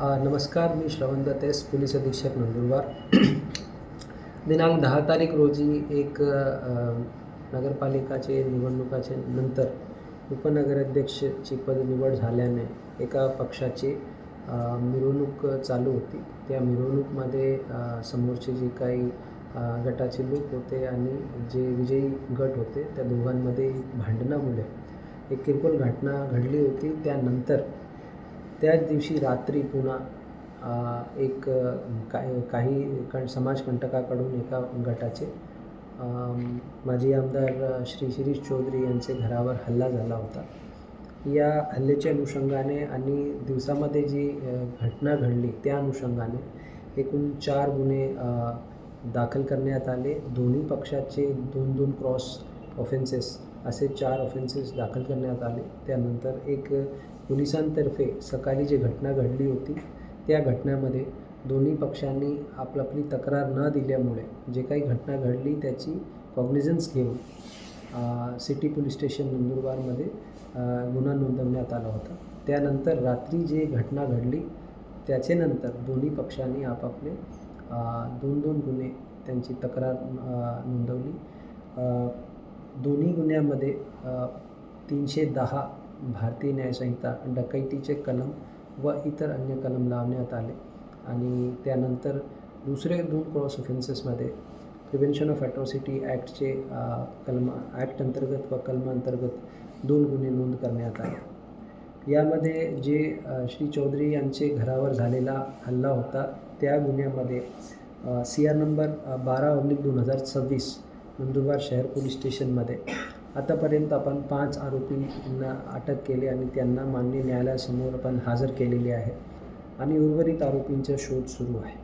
नमस्कार, मी श्रवणदत्त S, police अधीक्षक नंदुरबार. दिनांक 10 तारीख रोजी एक नगरपालिकाचे निवडणुकाचे नंतर उपनगराध्यक्षची पदनिवड झाल्याने एका पक्षाची मिरवणूक चालू होती. त्या मिरवणूकमध्ये समोरचे जे काही गटाचे लोक होते आणि जे विजयी गट होते त्या दोघांमध्ये भांडणामुळे एक किरकोळ घटना घडली होती. त्यानंतर त्याच दिवशी रात्री पुन्हा काही समाजकंटकाकडून एका गटाचे माजी आमदार श्री शिरीष चौधरी यांचे घरावर हल्ला झाला होता. या हल्ल्याच्या अनुषंगाने आणि दिवसामध्ये जी घटना घडली त्या अनुषंगाने एकूण 4 गुन्हे दाखल करण्यात आले. दोन्ही पक्षाचे 2-2 क्रॉस ऑफेन्सेस असे 4 ऑफेन्सेस दाखल करण्यात आले. त्यानंतर एक पोलिसांतर्फे सकाळी जी घटना घडली होती त्या घटनेमध्ये दोन्ही पक्षांनी आपली तक्रार न दिल्यामुळे जे काही घटना घडली त्याची कॉग्निझन्स घेऊन सिटी पोलीस स्टेशन नंदुरबारमध्ये गुन्हा नोंदवण्यात आला होता. त्यानंतर रात्री जी घटना घडली त्याच्यानंतर दोन्ही पक्षांनी आपापले 2-2 गुन्हे त्यांची तक्रार नोंदवली. दोन्ही गुन्ह्यामध्ये 310 भारतीय न्यायसंहिता डकैतीचे कलम व इतर अन्य कलम लावण्यात आले आणि त्यानंतर दुसरे 2 क्रॉस ऑफेन्सेसमध्ये प्रिव्हेन्शन ऑफ ॲट्रॉसिटी ॲक्टचे ॲक्ट अंतर्गत व कलमांतर्गत 2 गुन्हे नोंद करण्यात आले. यामध्ये जे श्री चौधरी यांचे घरावर झालेला हल्ला होता त्या गुन्ह्यामध्ये CR नंबर 12/2026 नंदुरबार शहर पोलीस स्टेशनमध्ये आतापर्यंत आपण 5 आरोपींना अटक केली आणि त्यांना माननीय न्यायालयासमोर आपण हजर केलेले आहे आणि उर्वरित आरोपींचा शोध सुरू आहे.